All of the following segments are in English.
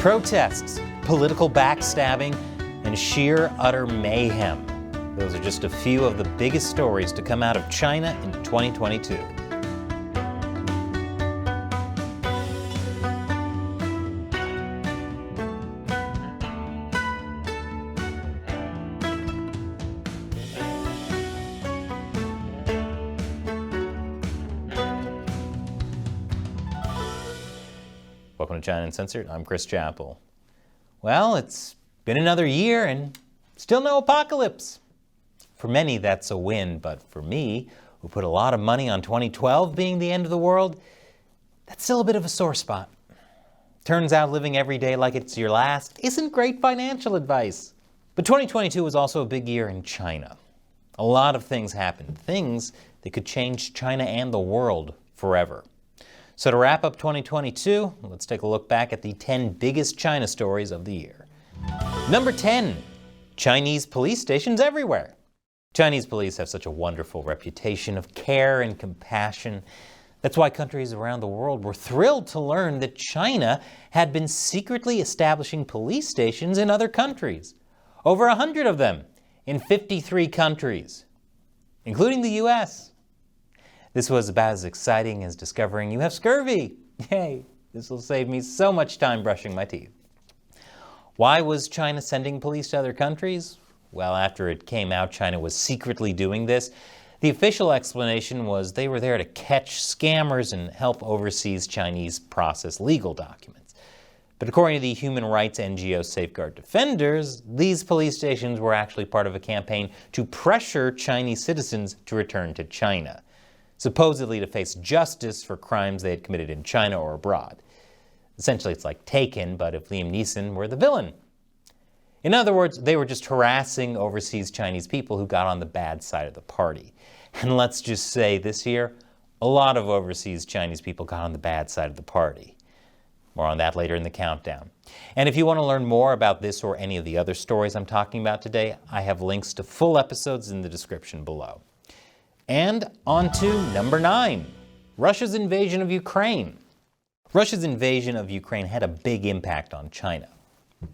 Protests, political backstabbing, and sheer utter mayhem. Those are just a few of the biggest stories to come out of China in 2022. Welcome to China Uncensored. I'm Chris Chappell. Well, it's been another year and still no apocalypse. For many, that's a win, but for me, who put a lot of money on 2012 being the end of the world, that's still a bit of a sore spot. Turns out living every day like it's your last isn't great financial advice. But 2022 was also a big year in China. A lot of things happened, things that could change China and the world forever. So to wrap up 2022, let's take a look back at the 10 biggest China stories of the year. Number 10, Chinese police stations everywhere. Chinese police have such a wonderful reputation of care and compassion. That's why countries around the world were thrilled to learn that China had been secretly establishing police stations in other countries. Over 100 of them in 53 countries, including the US. This was about as exciting as discovering you have scurvy. Yay, this will save me so much time brushing my teeth. Why was China sending police to other countries? Well, after it came out China was secretly doing this, the official explanation was they were there to catch scammers and help overseas Chinese process legal documents. But according to the human rights NGO Safeguard Defenders, these police stations were actually part of a campaign to pressure Chinese citizens to return to China, supposedly to face justice for crimes they had committed in China or abroad. Essentially, it's like Taken, but if Liam Neeson were the villain. In other words, they were just harassing overseas Chinese people who got on the bad side of the party. And let's just say this year, a lot of overseas Chinese people got on the bad side of the party. More on that later in the countdown. And if you want to learn more about this or any of the other stories I'm talking about today, I have links to full episodes in the description below. And on to number 9, Russia's invasion of Ukraine. Russia's invasion of Ukraine had a big impact on China.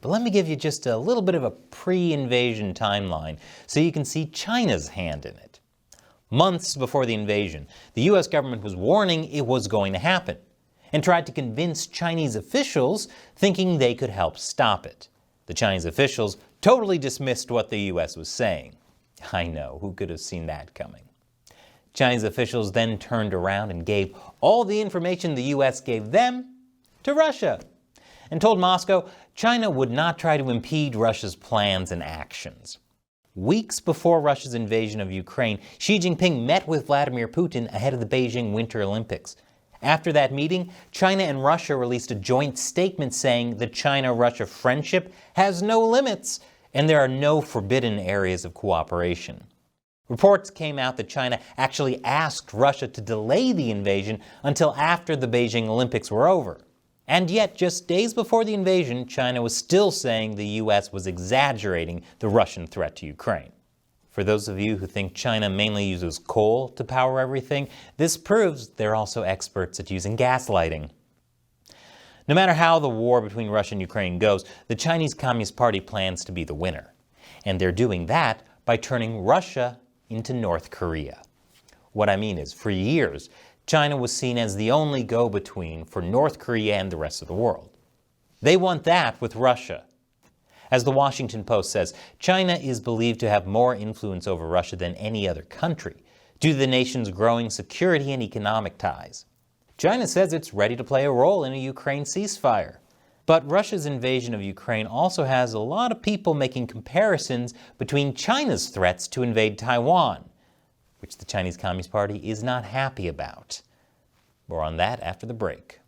But let me give you just a little bit of a pre-invasion timeline so you can see China's hand in it. Months before the invasion, the US government was warning it was going to happen and tried to convince Chinese officials thinking they could help stop it. The Chinese officials totally dismissed what the US was saying. I know, who could have seen that coming? Chinese officials then turned around and gave all the information the US gave them to Russia and told Moscow China would not try to impede Russia's plans and actions. Weeks before Russia's invasion of Ukraine, Xi Jinping met with Vladimir Putin ahead of the Beijing Winter Olympics. After that meeting, China and Russia released a joint statement saying the China-Russia friendship has no limits and there are no forbidden areas of cooperation. Reports came out that China actually asked Russia to delay the invasion until after the Beijing Olympics were over. And yet, just days before the invasion, China was still saying the US was exaggerating the Russian threat to Ukraine. For those of you who think China mainly uses coal to power everything, this proves they're also experts at using gaslighting. No matter how the war between Russia and Ukraine goes, the Chinese Communist Party plans to be the winner. And they're doing that by turning Russia into North Korea. What I mean is, for years, China was seen as the only go-between for North Korea and the rest of the world. They want that with Russia. As the Washington Post says, China is believed to have more influence over Russia than any other country due to the nation's growing security and economic ties. China says it's ready to play a role in a Ukraine ceasefire. But Russia's invasion of Ukraine also has a lot of people making comparisons between China's threats to invade Taiwan, which the Chinese Communist Party is not happy about. More on that after the break.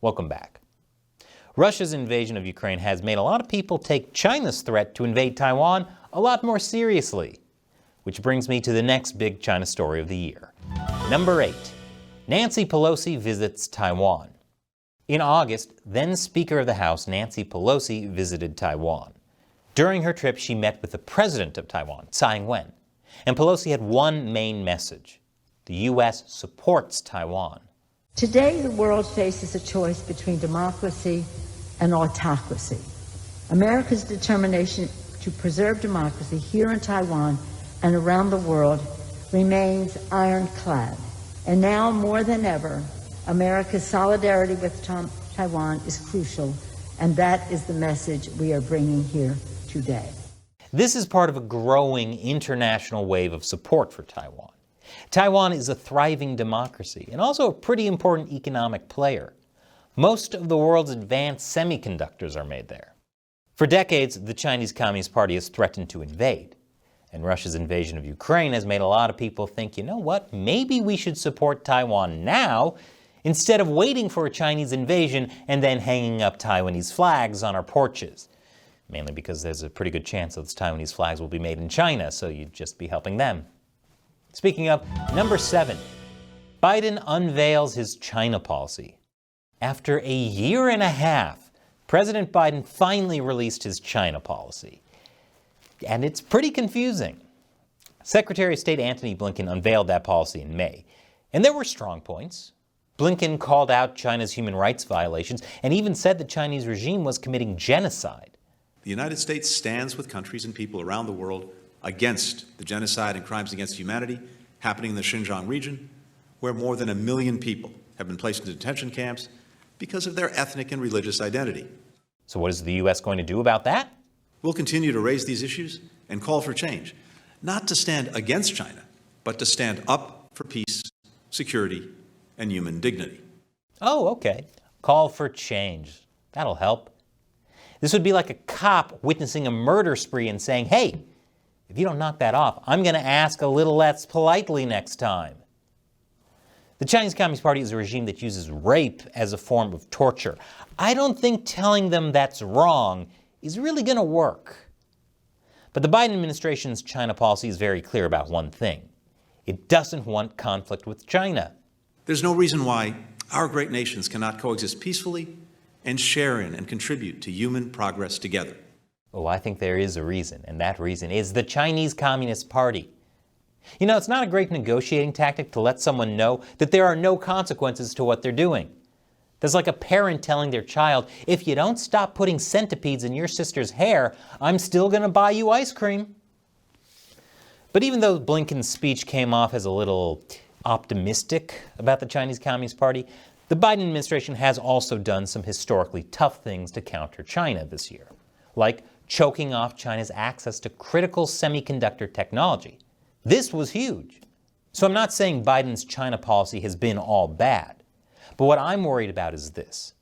Welcome back. Russia's invasion of Ukraine has made a lot of people take China's threat to invade Taiwan a lot more seriously, which brings me to the next big China story of the year. Number 8, Nancy Pelosi visits Taiwan. In August, then Speaker of the House Nancy Pelosi visited Taiwan. During her trip, she met with the president of Taiwan, Tsai Ing-wen, and Pelosi had one main message: the U.S. supports Taiwan. Today, the world faces a choice between democracy and autocracy. America's determination to preserve democracy here in Taiwan and around the world remains ironclad. And now, more than ever, America's solidarity with Taiwan is crucial, and that is the message we are bringing here today. This is part of a growing international wave of support for Taiwan. Taiwan is a thriving democracy and also a pretty important economic player. Most of the world's advanced semiconductors are made there. For decades, the Chinese Communist Party has threatened to invade. And Russia's invasion of Ukraine has made a lot of people think, you know what, maybe we should support Taiwan now instead of waiting for a Chinese invasion and then hanging up Taiwanese flags on our porches. Mainly because there's a pretty good chance those Taiwanese flags will be made in China, so you'd just be helping them. Speaking of, number 7, Biden unveils his China policy. After a year and a half, President Biden finally released his China policy. And it's pretty confusing. Secretary of State Antony Blinken unveiled that policy in May. And there were strong points. Blinken called out China's human rights violations and even said the Chinese regime was committing genocide. The United States stands with countries and people around the world against the genocide and crimes against humanity happening in the Xinjiang region, where more than 1 million people have been placed into detention camps because of their ethnic and religious identity. So what is the U.S. going to do about that? We'll continue to raise these issues and call for change, not to stand against China, but to stand up for peace, security, and human dignity. Oh, okay. Call for change. That'll help. This would be like a cop witnessing a murder spree and saying, hey, if you don't knock that off, I'm going to ask a little less politely next time. The Chinese Communist Party is a regime that uses rape as a form of torture. I don't think telling them that's wrong is really going to work. But the Biden administration's China policy is very clear about one thing. It doesn't want conflict with China. There's no reason why our great nations cannot coexist peacefully and share in and contribute to human progress together. Oh, I think there is a reason, and that reason is the Chinese Communist Party. You know, it's not a great negotiating tactic to let someone know that there are no consequences to what they're doing. That's like a parent telling their child, if you don't stop putting centipedes in your sister's hair, I'm still going to buy you ice cream. But even though Blinken's speech came off as a little optimistic about the Chinese Communist Party, the Biden administration has also done some historically tough things to counter China this year, like choking off China's access to critical semiconductor technology. This was huge. So I'm not saying Biden's China policy has been all bad, but what I'm worried about is this.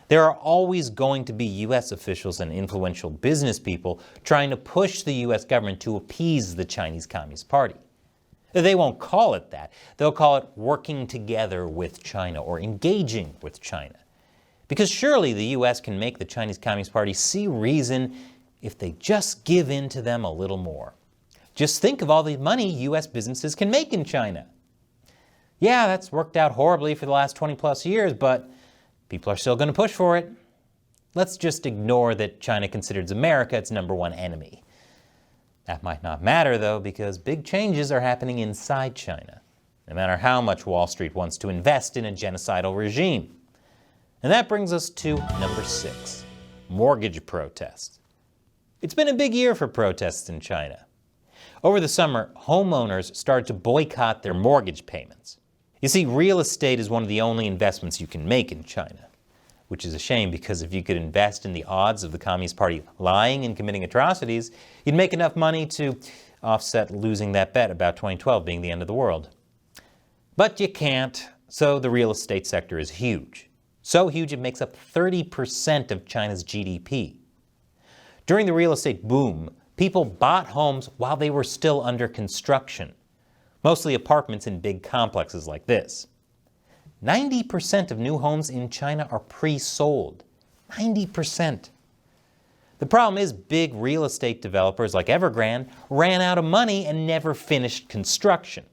There are always going to be U.S. officials and influential business people trying to push the U.S. government to appease the Chinese Communist Party. They won't call it that. They'll call it working together with China or engaging with China. Because surely the U.S. can make the Chinese Communist Party see reason if they just give in to them a little more. Just think of all the money U.S. businesses can make in China. Yeah, that's worked out horribly for the last 20 plus years, but people are still going to push for it. Let's just ignore that China considers America its #1 enemy. That might not matter, though, because big changes are happening inside China, no matter how much Wall Street wants to invest in a genocidal regime. And that brings us to number 6, mortgage protests. It's been a big year for protests in China. Over the summer, homeowners started to boycott their mortgage payments. You see, real estate is one of the only investments you can make in China, which is a shame because if you could invest in the odds of the Communist Party lying and committing atrocities, you'd make enough money to offset losing that bet about 2012 being the end of the world. But you can't, so the real estate sector is huge. So huge it makes up 30% of China's GDP. During the real estate boom, people bought homes while they were still under construction, mostly apartments in big complexes like this. 90% of new homes in China are pre-sold. 90%. The problem is big real estate developers like Evergrande ran out of money and never finished construction.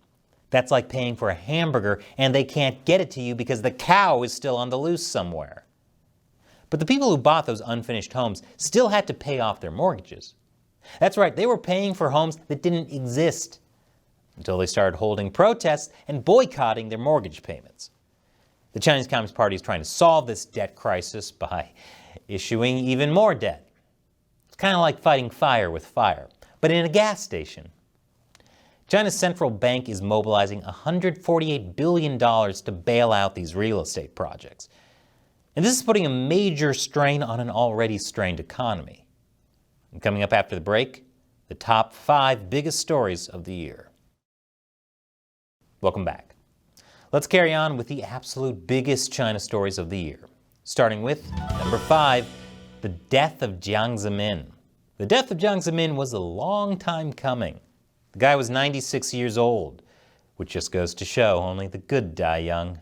That's like paying for a hamburger and they can't get it to you because the cow is still on the loose somewhere. But the people who bought those unfinished homes still had to pay off their mortgages. That's right, they were paying for homes that didn't exist until they started holding protests and boycotting their mortgage payments. The Chinese Communist Party is trying to solve this debt crisis by issuing even more debt. It's kind of like fighting fire with fire, but in a gas station. China's central bank is mobilizing $148 billion to bail out these real estate projects. And this is putting a major strain on an already strained economy. And coming up after the break, the top 5 biggest stories of the year. Welcome back. Let's carry on with the absolute biggest China stories of the year. Starting with number 5, the death of Jiang Zemin. The death of Jiang Zemin was a long time coming. The guy was 96 years old, which just goes to show only the good die young.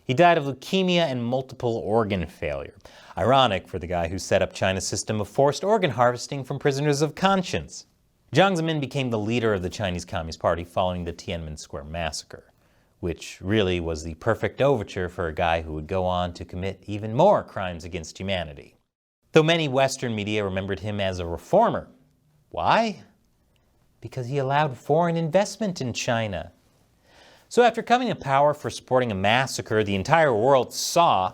He died of leukemia and multiple organ failure. Ironic for the guy who set up China's system of forced organ harvesting from prisoners of conscience. Jiang Zemin became the leader of the Chinese Communist Party following the Tiananmen Square massacre, which really was the perfect overture for a guy who would go on to commit even more crimes against humanity. Though many Western media remembered him as a reformer. Why? Because he allowed foreign investment in China. So after coming to power for supporting a massacre the entire world saw,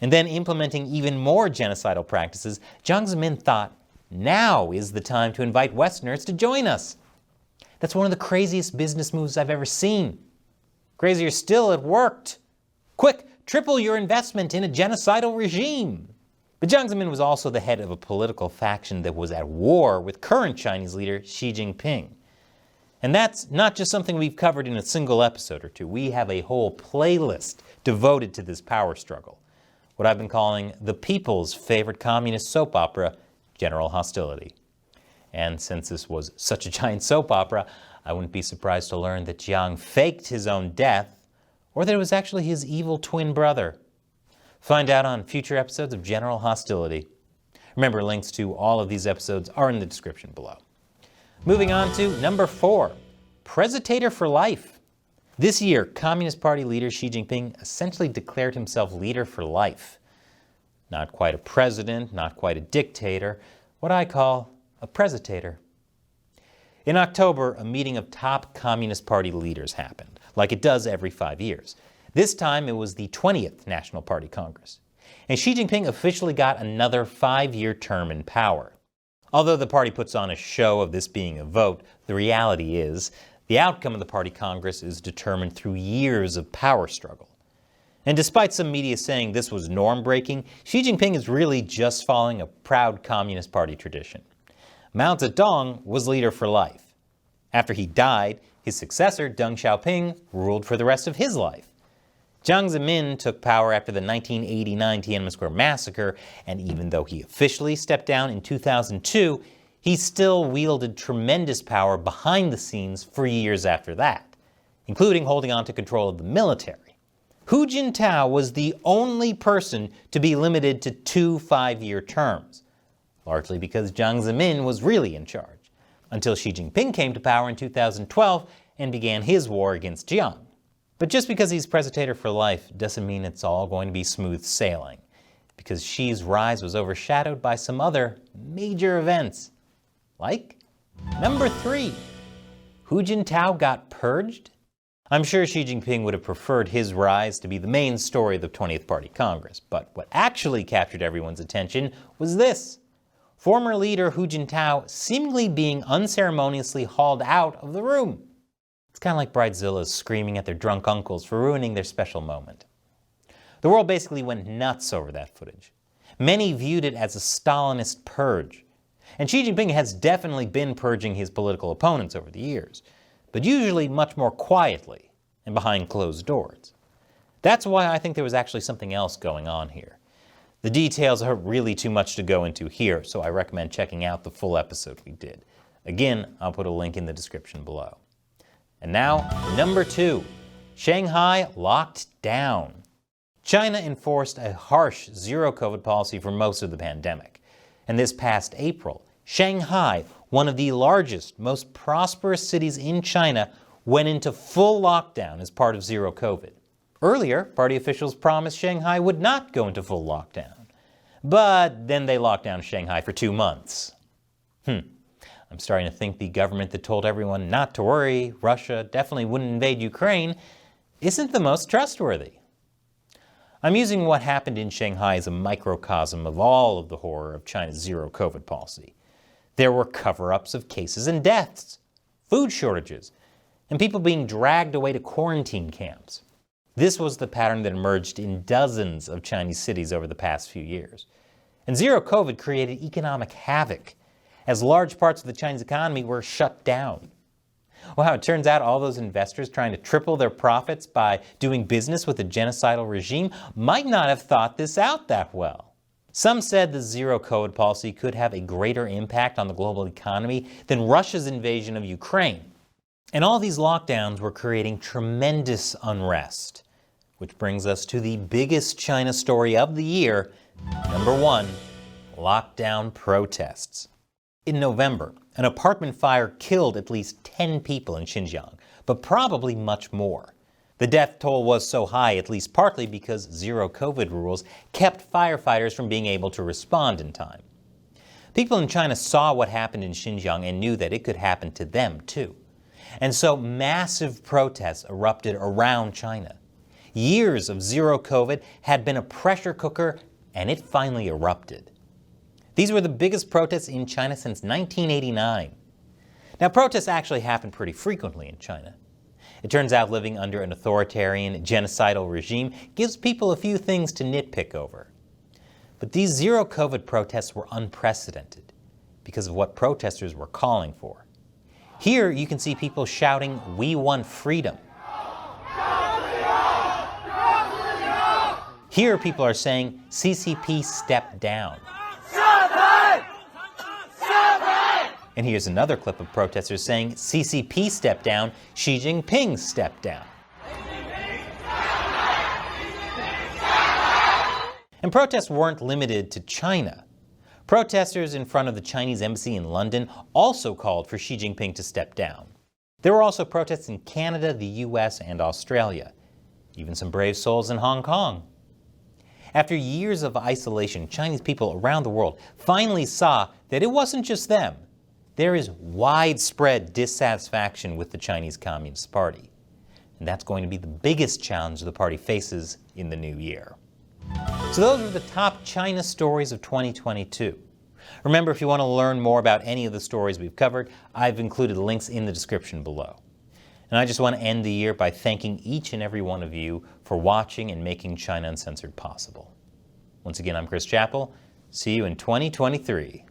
and then implementing even more genocidal practices, Jiang Zemin thought, now is the time to invite Westerners to join us. That's one of the craziest business moves I've ever seen. Crazier still, it worked. Quick, triple your investment in a genocidal regime. But Jiang Zemin was also the head of a political faction that was at war with current Chinese leader Xi Jinping. And that's not just something we've covered in a single episode or two. We have a whole playlist devoted to this power struggle. What I've been calling the people's favorite communist soap opera, General Hostility. And since this was such a giant soap opera, I wouldn't be surprised to learn that Jiang faked his own death, or that it was actually his evil twin brother. Find out on future episodes of General Hostility. Remember, links to all of these episodes are in the description below. Moving on to number 4, Presentator for Life. This year, Communist Party leader Xi Jinping essentially declared himself leader for life. Not quite a president, not quite a dictator, what I call a presentator. In October, a meeting of top Communist Party leaders happened, like it does every 5 years. This time, it was the 20th National Party Congress. And Xi Jinping officially got another 5-year term in power. Although the party puts on a show of this being a vote, the reality is the outcome of the party Congress is determined through years of power struggle. And despite some media saying this was norm-breaking, Xi Jinping is really just following a proud Communist Party tradition. Mao Zedong was leader for life. After he died, his successor, Deng Xiaoping, ruled for the rest of his life. Jiang Zemin took power after the 1989 Tiananmen Square massacre, and even though he officially stepped down in 2002, he still wielded tremendous power behind the scenes for years after that, including holding on to control of the military. Hu Jintao was the only person to be limited to 2 5-year terms, largely because Jiang Zemin was really in charge, until Xi Jinping came to power in 2012 and began his war against Jiang. But just because he's presentator for life doesn't mean it's all going to be smooth sailing, because Xi's rise was overshadowed by some other major events. Like number 3, Hu Jintao got purged? I'm sure Xi Jinping would have preferred his rise to be the main story of the 20th Party Congress, but what actually captured everyone's attention was this. Former leader Hu Jintao seemingly being unceremoniously hauled out of the room. It's kind of like bridezillas screaming at their drunk uncles for ruining their special moment. The world basically went nuts over that footage. Many viewed it as a Stalinist purge. And Xi Jinping has definitely been purging his political opponents over the years, but usually much more quietly and behind closed doors. That's why I think there was actually something else going on here. The details are really too much to go into here, so I recommend checking out the full episode we did. Again, I'll put a link in the description below. And now, number 2, Shanghai locked down. China enforced a harsh zero-COVID policy for most of the pandemic. And this past April, Shanghai, one of the largest, most prosperous cities in China, went into full lockdown as part of zero COVID. Earlier, party officials promised Shanghai would not go into full lockdown. But then they locked down Shanghai for 2 months. I'm starting to think the government that told everyone not to worry, Russia definitely wouldn't invade Ukraine, isn't the most trustworthy. I'm using what happened in Shanghai as a microcosm of all of the horror of China's zero-COVID policy. There were cover-ups of cases and deaths, food shortages, and people being dragged away to quarantine camps. This was the pattern that emerged in dozens of Chinese cities over the past few years. And zero-COVID created economic havoc, as large parts of the Chinese economy were shut down. Wow, it turns out all those investors trying to triple their profits by doing business with a genocidal regime might not have thought this out that well. Some said the zero-COVID policy could have a greater impact on the global economy than Russia's invasion of Ukraine. And all these lockdowns were creating tremendous unrest. Which brings us to the biggest China story of the year. Number 1, lockdown protests. In November, an apartment fire killed at least 10 people in Xinjiang, but probably much more. The death toll was so high at least partly because zero-COVID rules kept firefighters from being able to respond in time. People in China saw what happened in Xinjiang and knew that it could happen to them too. And so massive protests erupted around China. Years of zero-COVID had been a pressure cooker, and it finally erupted. These were the biggest protests in China since 1989. Now, protests actually happen pretty frequently in China. It turns out living under an authoritarian, genocidal regime gives people a few things to nitpick over. But these zero-COVID protests were unprecedented because of what protesters were calling for. Here you can see people shouting, "We want freedom." Here people are saying, "CCP step down." And here's another clip of protesters saying, "CCP step down, Xi Jinping step down." And protests weren't limited to China. Protesters in front of the Chinese embassy in London also called for Xi Jinping to step down. There were also protests in Canada, the US, and Australia. Even some brave souls in Hong Kong. After years of isolation, Chinese people around the world finally saw that it wasn't just them. There is widespread dissatisfaction with the Chinese Communist Party. And that's going to be the biggest challenge the party faces in the new year. So those are the top China stories of 2022. Remember, if you want to learn more about any of the stories we've covered, I've included links in the description below. And I just want to end the year by thanking each and every one of you for watching and making China Uncensored possible. Once again, I'm Chris Chappell. See you in 2023.